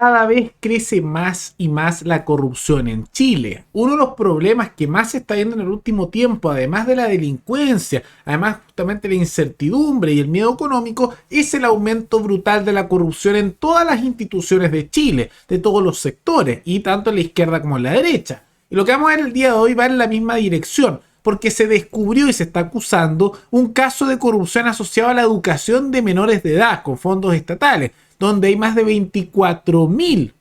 Cada vez crece más y más la corrupción en Chile. Uno de los problemas que más se está viendo en el último tiempo, además de la delincuencia, además justamente la incertidumbre y el miedo económico, es el aumento brutal de la corrupción en todas las instituciones de Chile, de todos los sectores, y tanto en la izquierda como en la derecha. Y lo que vamos a ver el día de hoy va en la misma dirección, porque se descubrió y se está acusando un caso de corrupción asociado a la educación de menores de edad con fondos estatales, donde hay más de 24.000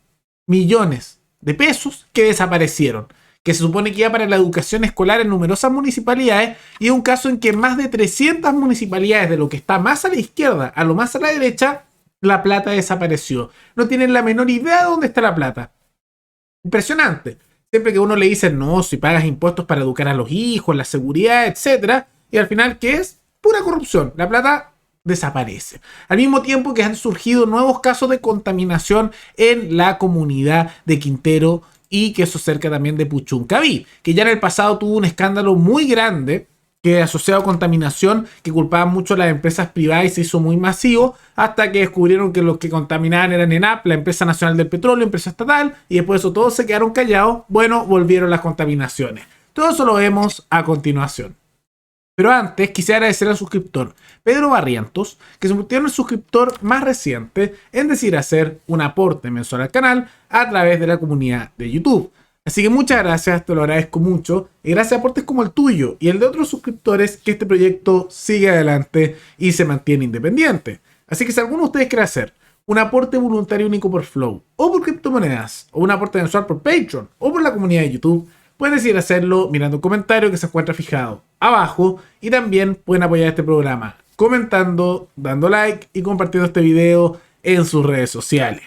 millones de pesos que desaparecieron, que se supone que iba para la educación escolar en numerosas municipalidades, y es un caso en que en más de 300 municipalidades, de lo que está más a la izquierda a lo más a la derecha, la plata desapareció. No tienen la menor idea de dónde está la plata. Impresionante. Siempre que uno le dice, no, si pagas impuestos para educar a los hijos, la seguridad, etc. Y al final, ¿qué es? Pura corrupción. La plata desaparece. Al mismo tiempo que han surgido nuevos casos de contaminación en la comunidad de Quintero y que eso cerca también de Puchuncaví, que ya en el pasado tuvo un escándalo muy grande que asociado a contaminación, que culpaban mucho a las empresas privadas y se hizo muy masivo, hasta que descubrieron que los que contaminaban eran ENAP, la empresa nacional del petróleo, empresa estatal, y después de eso todos se quedaron callados. Bueno, volvieron las contaminaciones. Todo eso lo vemos a continuación. Pero antes quisiera agradecer al suscriptor Pedro Barrientos, que se convirtió en el suscriptor más reciente en decidir hacer un aporte mensual al canal a través de la comunidad de YouTube. Así que muchas gracias, te lo agradezco mucho, y gracias a aportes como el tuyo y el de otros suscriptores, que este proyecto sigue adelante y se mantiene independiente. Así que si alguno de ustedes quiere hacer un aporte voluntario único por Flow, o por criptomonedas, o un aporte mensual por Patreon, o por la comunidad de YouTube, pueden decidir hacerlo mirando un comentario que se encuentra fijado abajo, y también pueden apoyar este programa comentando, dando like y compartiendo este video en sus redes sociales.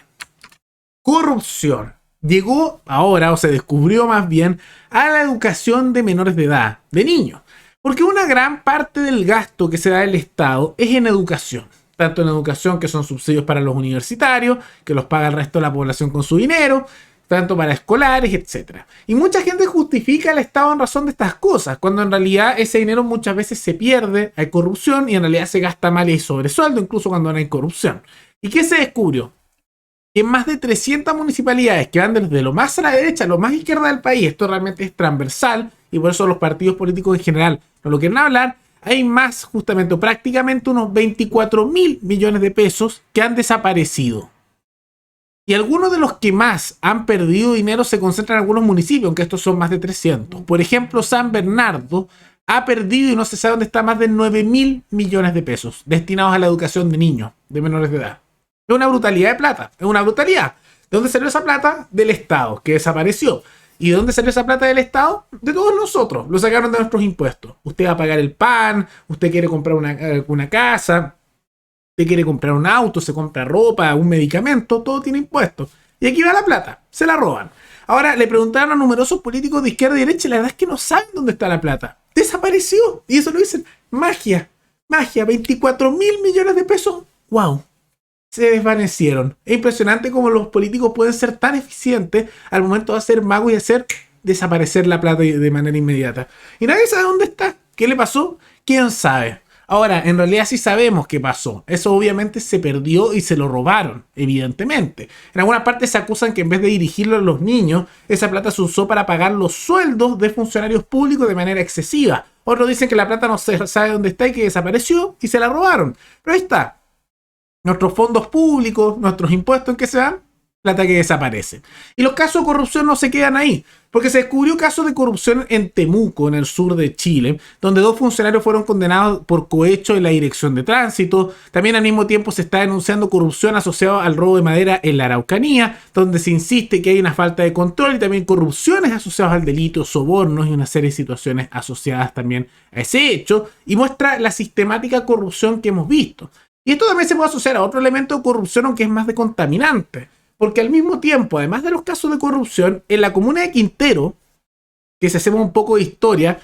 Corrupción. Llegó ahora, o se descubrió más bien, a la educación de menores de edad, de niños. Porque una gran parte del gasto que se da del Estado es en educación. Tanto en educación, que son subsidios para los universitarios, que los paga el resto de la población con su dinero, tanto para escolares, etc. Y mucha gente justifica al Estado en razón de estas cosas, cuando en realidad ese dinero muchas veces se pierde, hay corrupción, y en realidad se gasta mal y hay sobresueldo, incluso cuando no hay corrupción. ¿Y qué se descubrió? Que en más de 300 municipalidades que van desde lo más a la derecha a lo más izquierda del país, esto realmente es transversal, y por eso los partidos políticos en general no lo quieren hablar, hay más, justamente, o prácticamente unos 24.000 millones de pesos que han desaparecido. Y algunos de los que más han perdido dinero se concentran en algunos municipios, aunque estos son más de 300. Por ejemplo, San Bernardo ha perdido, y no se sabe dónde está, más de 9.000 millones de pesos destinados a la educación de niños, de menores de edad. Es una brutalidad de plata, es una brutalidad. ¿De dónde salió esa plata? Del Estado, que desapareció. ¿Y de dónde salió esa plata del Estado? De todos nosotros, lo sacaron de nuestros impuestos. Usted va a pagar el pan, usted quiere comprar una casa, usted quiere comprar un auto, se compra ropa, un medicamento, todo tiene impuestos. Y aquí va la plata, se la roban. Ahora, le preguntaron a numerosos políticos de izquierda y derecha, y la verdad es que no saben dónde está la plata. Desapareció. Y eso lo dicen, magia, 24.000 millones de pesos. ¡Wow! Se desvanecieron. Es impresionante cómo los políticos pueden ser tan eficientes al momento de hacer magos y hacer desaparecer la plata de manera inmediata. Y nadie sabe dónde está. ¿Qué le pasó? ¿Quién sabe? Ahora, en realidad sí sabemos qué pasó. Eso obviamente se perdió y se lo robaron, evidentemente. En algunas partes se acusan que en vez de dirigirlo a los niños, esa plata se usó para pagar los sueldos de funcionarios públicos de manera excesiva. Otros dicen que la plata no se sabe dónde está y que desapareció y se la robaron. Pero ahí está. Nuestros fondos públicos, nuestros impuestos, ¿en qué se van? Plata que desaparece. Y los casos de corrupción no se quedan ahí, porque se descubrió casos de corrupción en Temuco, en el sur de Chile, donde 2 funcionarios fueron condenados por cohecho en la dirección de tránsito. También al mismo tiempo se está denunciando corrupción asociada al robo de madera en la Araucanía, donde se insiste que hay una falta de control, y también corrupciones asociadas al delito, sobornos y una serie de situaciones asociadas también a ese hecho, y muestra la sistemática corrupción que hemos visto. Y esto también se puede asociar a otro elemento de corrupción, aunque es más de contaminante. Porque al mismo tiempo, además de los casos de corrupción, en la comuna de Quintero, que si hacemos un poco de historia,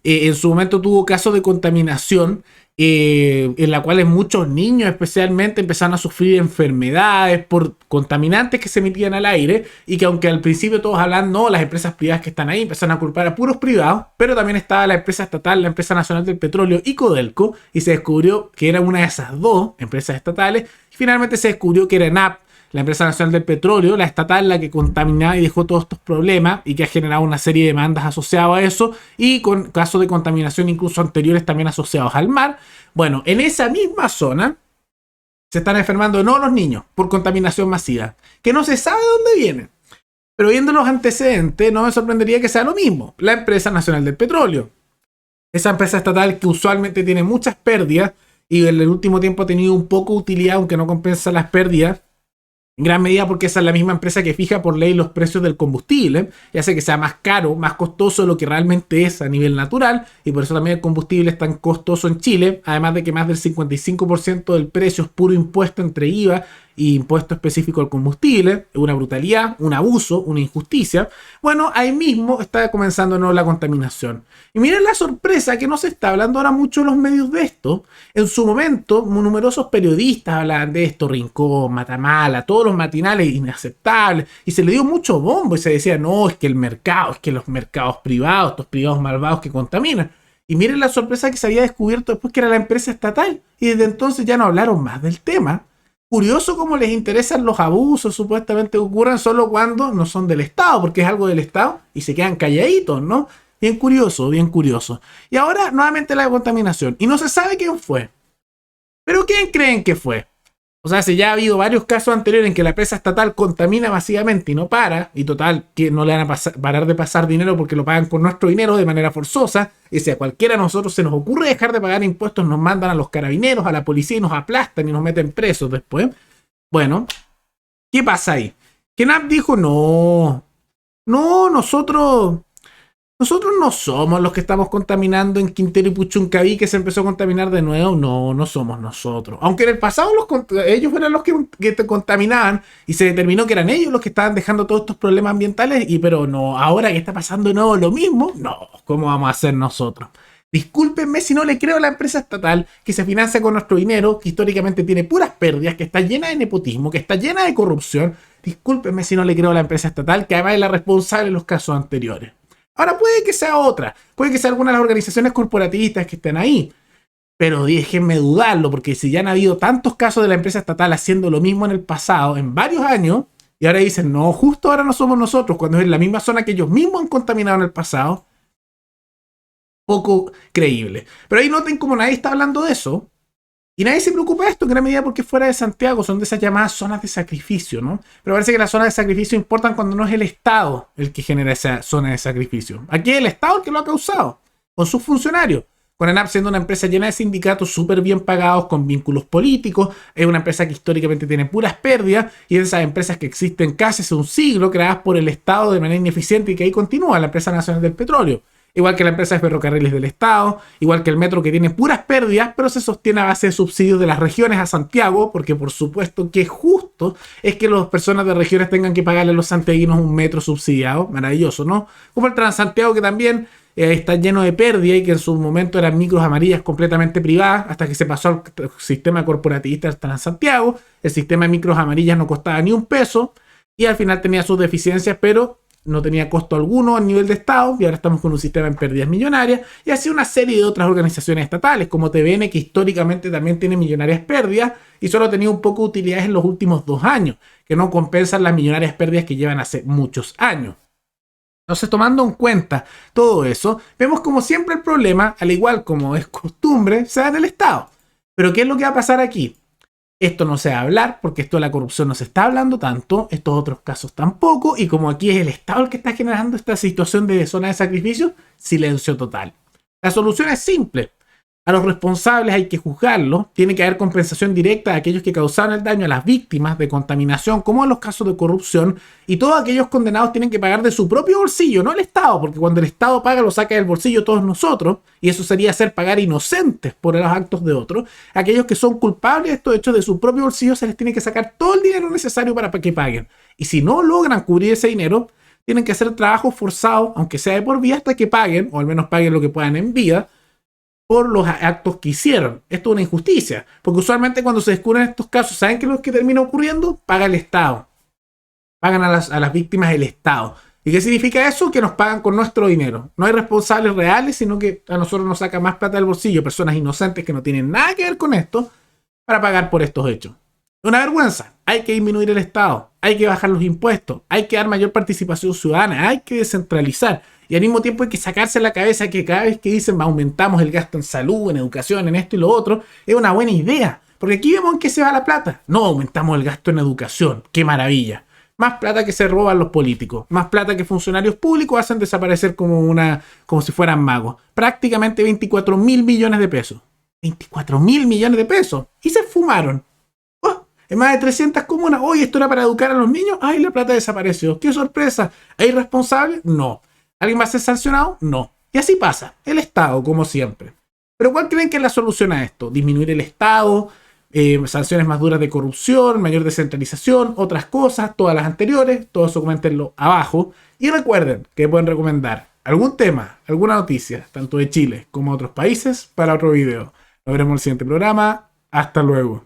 en su momento tuvo casos de contaminación, en la cual muchos niños especialmente empezaron a sufrir enfermedades por contaminantes que se emitían al aire, y que aunque al principio todos hablan, no, las empresas privadas que están ahí, empezaron a culpar a puros privados, pero también estaba la empresa estatal, la empresa nacional del petróleo y Codelco, y se descubrió que era una de esas 2 empresas estatales, y finalmente se descubrió que era ENAP, la empresa nacional del petróleo, la estatal, la que contaminaba y dejó todos estos problemas y que ha generado una serie de demandas asociadas a eso y con casos de contaminación incluso anteriores también asociados al mar. Bueno, en esa misma zona se están enfermando no los niños por contaminación masiva, que no se sabe de dónde vienen. Pero viendo los antecedentes, no me sorprendería que sea lo mismo, la empresa nacional del petróleo. Esa empresa estatal que usualmente tiene muchas pérdidas y en el último tiempo ha tenido un poco de utilidad, aunque no compensa las pérdidas, en gran medida porque esa es la misma empresa que fija por ley los precios del combustible y hace que sea más caro, más costoso de lo que realmente es a nivel natural, y por eso también el combustible es tan costoso en Chile, además de que más del 55% del precio es puro impuesto entre IVA y impuesto específico al combustible. Es una brutalidad, un abuso, una injusticia. Bueno, ahí mismo está comenzando ¿no? la contaminación. Y miren la sorpresa que no se está hablando ahora mucho en los medios de esto. En su momento, numerosos periodistas hablaban de esto, Rincón, Matamala, todos los matinales inaceptables, y se le dio mucho bombo y se decía, no, es que el mercado, es que los mercados privados, estos privados malvados que contaminan. Y miren la sorpresa que se había descubierto después que era la empresa estatal, y desde entonces ya no hablaron más del tema. Curioso cómo les interesan los abusos supuestamente ocurren solo cuando no son del Estado, porque es algo del Estado y se quedan calladitos, ¿no? Bien curioso, bien curioso. Y ahora nuevamente la contaminación. Y no se sabe quién fue. ¿Pero quién creen que fue? O sea, si ya ha habido varios casos anteriores en que la empresa estatal contamina masivamente y no para, y total, que no le van a parar de pasar dinero porque lo pagan con nuestro dinero de manera forzosa, y si a cualquiera de nosotros se nos ocurre dejar de pagar impuestos, nos mandan a los carabineros, a la policía y nos aplastan y nos meten presos después. Bueno, ¿qué pasa ahí? Que NAP dijo, no, nosotros no somos los que estamos contaminando en Quintero y Puchuncaví, que se empezó a contaminar de nuevo. No somos nosotros. Aunque en el pasado ellos eran los que te contaminaban y se determinó que eran ellos los que estaban dejando todos estos problemas ambientales. Pero no, ahora que está pasando de nuevo lo mismo, no, ¿cómo vamos a hacer nosotros? Discúlpenme si no le creo a la empresa estatal que se financia con nuestro dinero, que históricamente tiene puras pérdidas, que está llena de nepotismo, que está llena de corrupción. Discúlpenme si no le creo a la empresa estatal, que además es la responsable en los casos anteriores. Ahora puede que sea otra, puede que sea alguna de las organizaciones corporativistas que estén ahí, pero déjenme dudarlo, porque si ya han habido tantos casos de la empresa estatal haciendo lo mismo en el pasado, en varios años, y ahora dicen, no, justo ahora no somos nosotros, cuando es en la misma zona que ellos mismos han contaminado en el pasado, poco creíble. Pero ahí noten como nadie está hablando de eso, y nadie se preocupa de esto en gran medida porque fuera de Santiago son de esas llamadas zonas de sacrificio, ¿no? Pero parece que las zonas de sacrificio importan cuando no es el Estado el que genera esa zona de sacrificio. Aquí es el Estado el que lo ha causado, con sus funcionarios. Con ENAP siendo una empresa llena de sindicatos súper bien pagados, con vínculos políticos, es una empresa que históricamente tiene puras pérdidas, y es esas empresas que existen casi hace un siglo, creadas por el Estado de manera ineficiente y que ahí continúa la empresa nacional del petróleo. Igual que la empresa de ferrocarriles del Estado, igual que el metro que tiene puras pérdidas, pero se sostiene a base de subsidios de las regiones a Santiago, porque por supuesto que justo es que las personas de regiones tengan que pagarle a los santiaguinos un metro subsidiado, maravilloso, ¿no? Como el Transantiago, que también está lleno de pérdida y que en su momento eran micros amarillas completamente privadas, hasta que se pasó al sistema corporativista del Transantiago. El sistema de micros amarillas no costaba ni un peso y al final tenía sus deficiencias, pero no tenía costo alguno a nivel de Estado, y ahora estamos con un sistema en pérdidas millonarias, y así una serie de otras organizaciones estatales, como TVN, que históricamente también tiene millonarias pérdidas, y solo ha tenido un poco de utilidades en los últimos 2 años, que no compensan las millonarias pérdidas que llevan hace muchos años. Entonces, tomando en cuenta todo eso, vemos como siempre el problema, al igual como es costumbre, se da en el Estado. Pero ¿qué es lo que va a pasar aquí? Esto no se va a hablar, porque esto de la corrupción no se está hablando tanto, estos otros casos tampoco, y como aquí es el Estado el que está generando esta situación de zona de sacrificio, silencio total. La solución es simple. A los responsables hay que juzgarlos, tiene que haber compensación directa de aquellos que causaron el daño a las víctimas de contaminación, como en los casos de corrupción, y todos aquellos condenados tienen que pagar de su propio bolsillo, no el Estado, porque cuando el Estado paga lo saca del bolsillo todos nosotros, y eso sería hacer pagar inocentes por los actos de otros. Aquellos que son culpables de estos hechos de su propio bolsillo se les tiene que sacar todo el dinero necesario para que paguen, y si no logran cubrir ese dinero, tienen que hacer trabajo forzado, aunque sea de por vida, hasta que paguen, o al menos paguen lo que puedan en vida, por los actos que hicieron. Esto es una injusticia, porque usualmente cuando se descubren estos casos, ¿saben qué es lo que termina ocurriendo? Paga el Estado. Pagan a las víctimas el Estado. ¿Y qué significa eso? Que nos pagan con nuestro dinero. No hay responsables reales, sino que a nosotros nos saca más plata del bolsillo personas inocentes que no tienen nada que ver con esto para pagar por estos hechos. Una vergüenza. Hay que disminuir el Estado, hay que bajar los impuestos, hay que dar mayor participación ciudadana, hay que descentralizar. Y al mismo tiempo hay que sacarse la cabeza que cada vez que dicen aumentamos el gasto en salud, en educación, en esto y lo otro, es una buena idea. Porque aquí vemos en qué se va la plata. No aumentamos el gasto en educación. ¡Qué maravilla! Más plata que se roban los políticos. Más plata que funcionarios públicos hacen desaparecer como si fueran magos. Prácticamente 24 mil millones de pesos. 24 mil millones de pesos. Y se fumaron. ¡Oh! En más de 300 comunas. Oye, esto era para educar a los niños. ¡Ay, la plata desapareció! ¡Qué sorpresa! ¿Es irresponsable? No. ¿Alguien va a ser sancionado? No. Y así pasa. El Estado, como siempre. Pero ¿cuál creen que es la solución a esto? ¿Disminuir el Estado? Sanciones más duras de corrupción, mayor descentralización, otras cosas, todas las anteriores, todo eso coméntenlo abajo. Y recuerden que pueden recomendar algún tema, alguna noticia, tanto de Chile como de otros países, para otro video. Nos veremos en el siguiente programa. Hasta luego.